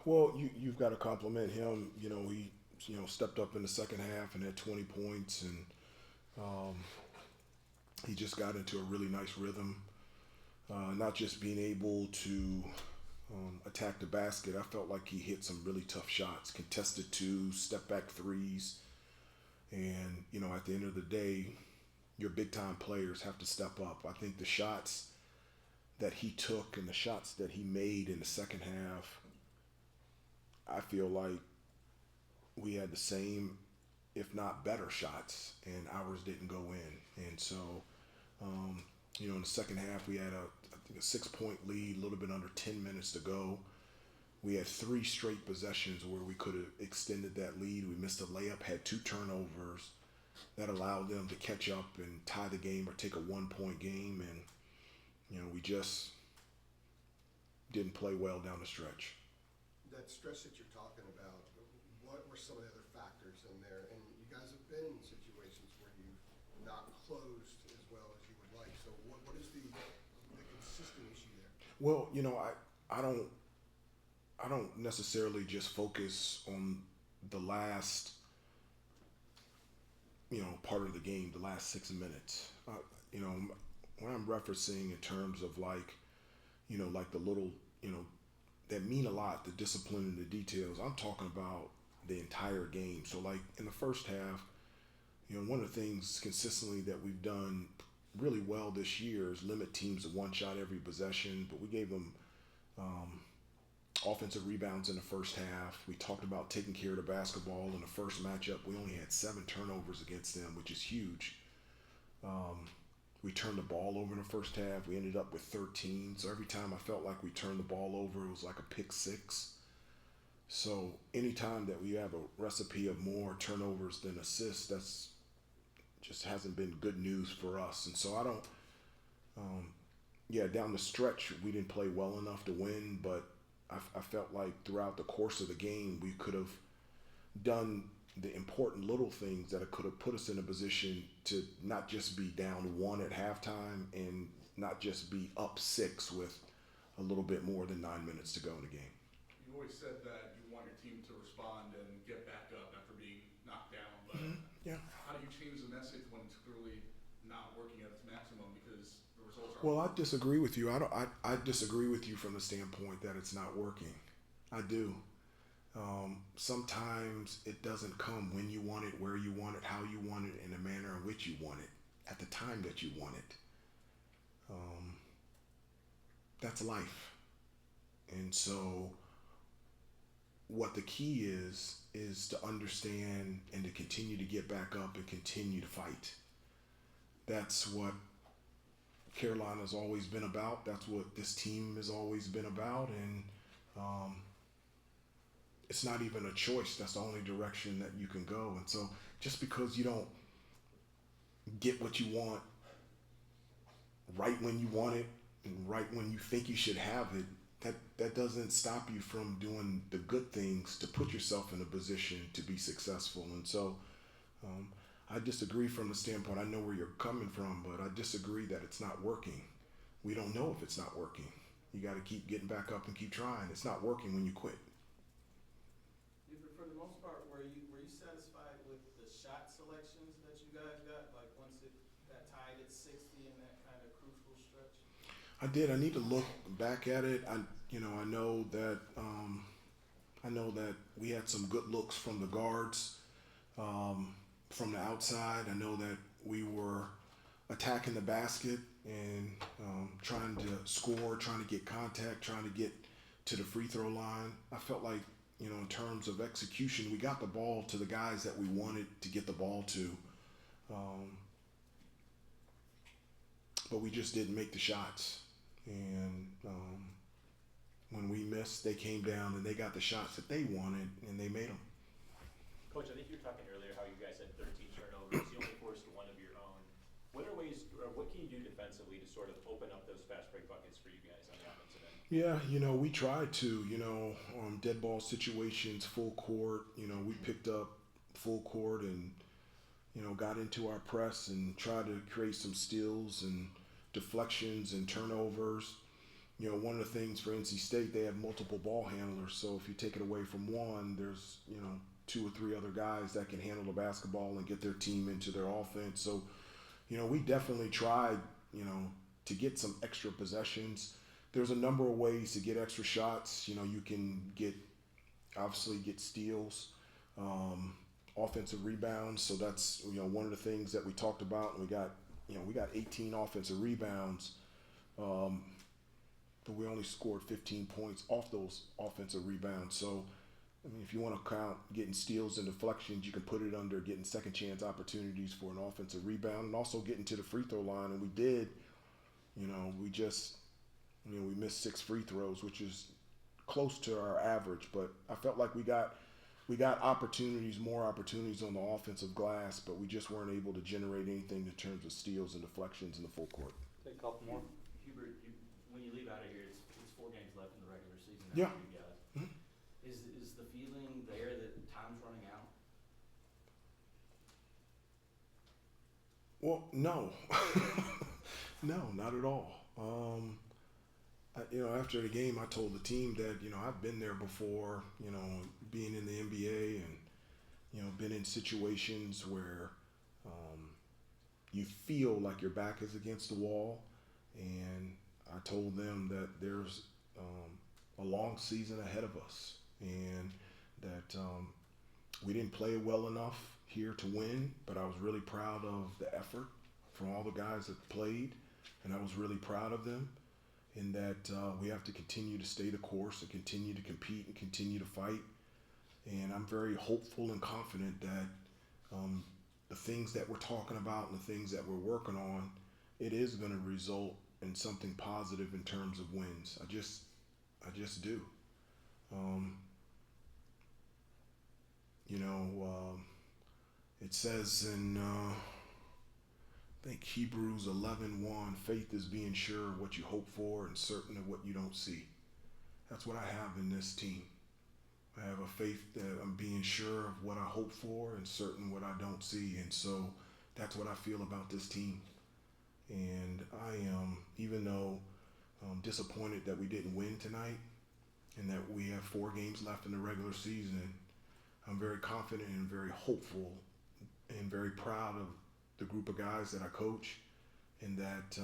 Well, you've got to compliment him. He stepped up in the second half and had 20 points, and um, he just got into a really nice rhythm. Not just being able to attack the basket. I felt like he hit some really tough shots, contested twos, step back threes, and at the end of the day, your big time players have to step up. I think the shots that he took and the shots that he made in the second half, I feel like we had the same, if not better, shots, and ours didn't go in. And so, um, in the second half, we had I think a 6 point lead, a little bit under 10 minutes to go. We had three straight possessions where we could have extended that lead. We missed a layup, had two turnovers that allowed them to catch up and tie the game or take a 1 point game. And, we just didn't play well down the stretch. That stretch that you're talking about, what were some of the other factors in there? And you guys have been in situations where you've not closed as well as you would like. So what is the consistent issue there? Well, I don't necessarily just focus on the last part of the game, the last 6 minutes. You know, when I'm referencing in terms of like the little, you know, that mean a lot, the discipline and the details. I'm talking about the entire game. So like in the first half, one of the things consistently that we've done really well this year is limit teams to one shot every possession, but we gave them um, offensive rebounds in the first half. We talked about taking care of the basketball in the first matchup. We only had 7 turnovers against them, which is huge. Um, we turned the ball over in the first half. We ended up with 13. So every time I felt like we turned the ball over, it was like a pick six. So anytime that we have a recipe of more turnovers than assists, that's just hasn't been good news for us. And so I don't, um, yeah, down the stretch, we didn't play well enough to win, but I felt like throughout the course of the game, we could have done the important little things that could have put us in a position to not just be down one at halftime and not just be up six with a little bit more than 9 minutes to go in the game. You always said that you want your team to respond and get back up after being knocked down, but Yeah. how do you change the message when it's clearly not working at its maximum because the results are? Well, I disagree with you. I disagree with you from the standpoint that it's not working. I do. Sometimes it doesn't come when you want it, where you want it, how you want it, in the manner in which you want it, at the time that you want it. Um, that's life. And so, what the key is to understand and to continue to get back up and continue to fight. That's what Carolina's always been about. That's what this team has always been about. And um, it's not even a choice. That's the only direction that you can go. And so just because you don't get what you want right when you want it and right when you think you should have it, that doesn't stop you from doing the good things to put yourself in a position to be successful. And so um, I disagree from the standpoint. I know where you're coming from, but I disagree that it's not working. We don't know if it's not working. You got to keep getting back up and keep trying. It's not working when you quit. For the most part, were you satisfied with the shot selections that you guys got? Like once it got tied at 60 in that kind of crucial stretch? I did. I need to look back at it. I know that we had some good looks from the guards, from the outside. I know that we were attacking the basket and trying to score, trying to get contact, trying to get to the free throw line. I felt like, in terms of execution, we got the ball to the guys that we wanted to get the ball to. But we just didn't make the shots. And when we missed, they came down and they got the shots that they wanted and they made them. Coach, I think you were talking earlier how you guys had 13 turnovers. You only forced one of your own. What are ways, or what can you do defensively to sort of open up those fast break buckets for you guys on the offensive end? Yeah, we tried to, dead ball situations, full court, we picked up full court and, got into our press and tried to create some steals and deflections and turnovers. you know, one of the things for NC State, they have multiple ball handlers. So if you take it away from one, there's, you know, 2 or 3 other guys that can handle the basketball and get their team into their offense. So, you know, we definitely tried, you know, to get some extra possessions. There's a number of ways to get extra shots. You know, you can obviously get steals, offensive rebounds. So that's, you know, one of the things that we talked about. We got 18 offensive rebounds, but we only scored 15 points off those offensive rebounds. So, I mean, if you want to count getting steals and deflections, you can put it under getting second chance opportunities for an offensive rebound and also getting to the free throw line. And we did, you know, we missed 6 free throws, which is close to our average. But I felt like we got opportunities, more opportunities on the offensive glass, but we just weren't able to generate anything in terms of steals and deflections in the full court. Take a couple more. Hubert, when you leave out of here, it's 4 games left in the regular season. Yeah. For you guys. Mhm. Is the feeling there that time's running out? Well, no, no, not at all. You know, after the game, I told the team that, you know, I've been there before, you know, being in the NBA and, you know, been in situations where you feel like your back is against the wall. And I told them that there's a long season ahead of us and that we didn't play well enough here to win, but I was really proud of the effort from all the guys that played, and I was really proud of them. In that we have to continue to stay the course and continue to compete and continue to fight. And I'm very hopeful and confident that the things that we're talking about and the things that we're working on, it is going to result in something positive in terms of wins. I just do. You know, it says in I think Hebrews 11:1, faith is being sure of what you hope for and certain of what you don't see. That's what I have in this team. I have a faith that I'm being sure of what I hope for and certain what I don't see. And so that's what I feel about this team. And I am, even though I'm disappointed that we didn't win tonight and that we have 4 games left in the regular season, I'm very confident and very hopeful and very proud of the group of guys that I coach, and that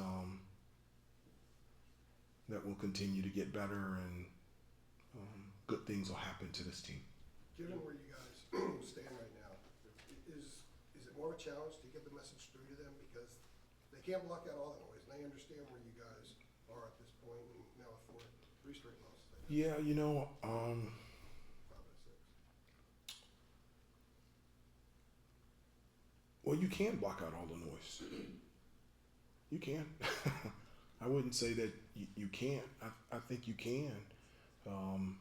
that will continue to get better, and good things will happen to this team. Given where you guys stand right now, is it more of a challenge to get the message through to them because they can't block out all the noise and they understand where you guys are at this point, and now with 3 straight losses? Yeah, you know, 5 out of 6. well, you can block out all the noise. You can. I wouldn't say that you can't. I think you can. And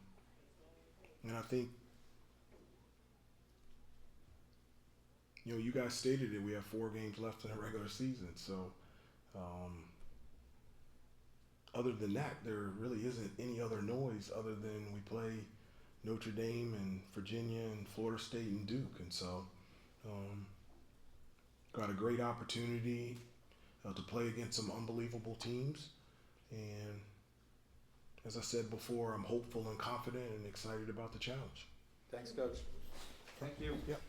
I think, you know, you guys stated that we have 4 games left in the regular season. So, other than that, there really isn't any other noise other than we play Notre Dame and Virginia and Florida State and Duke. And so, got a great opportunity to play against some unbelievable teams. And as I said before, I'm hopeful and confident and excited about the challenge. Thanks, Coach. Thank you. Yep.